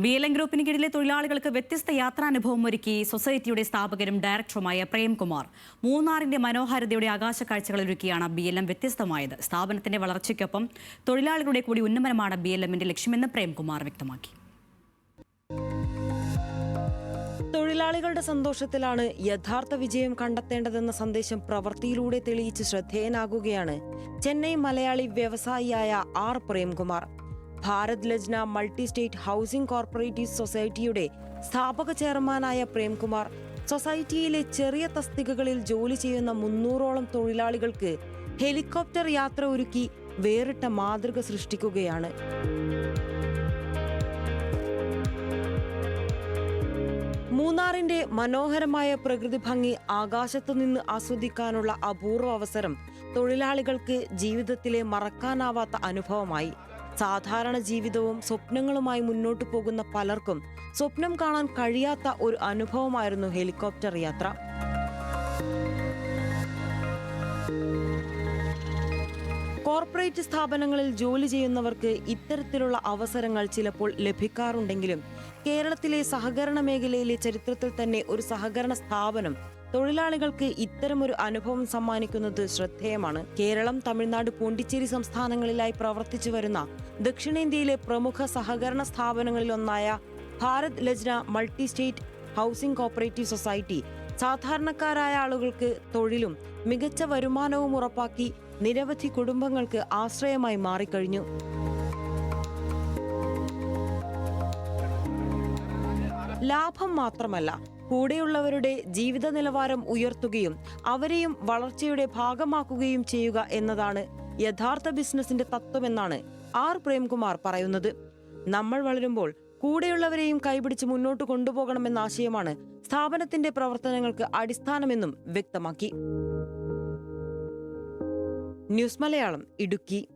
BLM ഗ്രൂപ്പിന് കീഴിലെ തൊഴിലാളികൾക്ക് വ്യത്യസ്ത യാത്രാനുഭവം ഒരുക്കി സൊസൈറ്റിയുടെ സ്ഥാപകരും ഡയറക്ടറുമായ പ്രേംകുമാർ. മൂന്നാറിന്റെ മനോഹാരിതയുടെ ആകാശക്കാഴ്ചകൾ ഒരുക്കിയാണ് BLM വ്യത്യസ്തമായത്. സ്ഥാപനത്തിന്റെ വളർച്ചയ്ക്കൊപ്പം തൊഴിലാളികളുടെ കൂടി ഉന്നമനമാണ് BLMന്റെ ലക്ഷ്യമെന്ന് പ്രേംകുമാർ വ്യക്തമാക്കി. തൊഴിലാളികളുടെ സന്തോഷത്തിലാണ് യഥാർത്ഥ വിജയം കണ്ടെത്തേണ്ടതെന്ന സന്ദേശം പ്രവൃത്തിയിലൂടെ തെളിയിച്ച് ശ്രദ്ധേയനാകുകയാണ് ചെന്നൈ മലയാളി വ്യവസായിയായ R Premkumar. Bharat Lajna multi state housing cooperative സൊസൈറ്റിയുടെ സ്ഥാപക ചെയർമാനായ പ്രേംകുമാർ സൊസൈറ്റിയിലെ ചെറിയ തസ്തികകളിൽ ജോലി ചെയ്യുന്ന 300ഓളം തൊഴിലാളികൾക്ക് ഹെലികോപ്റ്റർ യാത്ര ഒരുക്കി വേറിട്ട മാതൃക സൃഷ്ടിക്കുകയാണ്. മൂന്നാറിന്റെ മനോഹരമായ പ്രകൃതി ഭംഗി ആകാശത്തു നിന്ന് ആസ്വദിക്കാനുള്ള അപൂർവ അവസരം തൊഴിലാളികൾക്ക് ജീവിതത്തിലെ മറക്കാനാവാത്ത അനുഭവമായി. സാധാരണ ജീവിതവും സ്വപ്നങ്ങളുമായി മുന്നോട്ടു പോകുന്ന പലർക്കും സ്വപ്നം കാണാൻ കഴിയാത്ത ഒരു അനുഭവമായിരുന്നു ഹെലികോപ്റ്റർ യാത്ര. കോർപ്പറേറ്റ് സ്ഥാപനങ്ങളിൽ ജോലി ചെയ്യുന്നവർക്ക് ഇത്തരത്തിലുള്ള അവസരങ്ങൾ ചിലപ്പോൾ ലഭിക്കാറുണ്ടെങ്കിലും കേരളത്തിലെ സഹകരണ മേഖലയിലെ ചരിത്രത്തിൽ തന്നെ ഒരു സഹകരണ സ്ഥാപനം തൊഴിലാളികൾക്ക് ഇത്തരമൊരു അനുഭവം സമ്മാനിക്കുന്നത് ശ്രദ്ധേയമാണ്. കേരളം, തമിഴ്നാട്, പോണ്ടിച്ചേരി സംസ്ഥാനങ്ങളിലായി പ്രവർത്തിച്ചു വരുന്ന ദക്ഷിണേന്ത്യയിലെ പ്രമുഖ സഹകരണ സ്ഥാപനങ്ങളിലൊന്നായ Bharat Lajna multi state housing cooperative society സാധാരണക്കാരായ ആളുകൾക്ക് തൊഴിലും മികച്ച വരുമാനവും ഉറപ്പാക്കി നിരവധി കുടുംബങ്ങൾക്ക് ആശ്രയമായി മാറിക്കഴിഞ്ഞു. ലാഭം മാത്രമല്ല, കൂടെയുള്ളവരുടെ ജീവിത നിലവാരം ഉയർത്തുകയും അവരെയും വളർച്ചയുടെ ഭാഗമാക്കുകയും ചെയ്യുക എന്നതാണ് യഥാർത്ഥ ബിസിനസിന്റെ തത്വമെന്നാണ് ആർ പ്രേംകുമാർ പറയുന്നത്. നമ്മൾ വളരുമ്പോൾ കൂടെയുള്ളവരെയും കൈപിടിച്ച് മുന്നോട്ട് കൊണ്ടുപോകണമെന്ന ആശയമാണ് സ്ഥാപനത്തിന്റെ പ്രവർത്തനങ്ങൾക്ക് അടിസ്ഥാനമെന്നും വ്യക്തമാക്കി. ന്യൂസ് മലയാളം, ഇടുക്കി.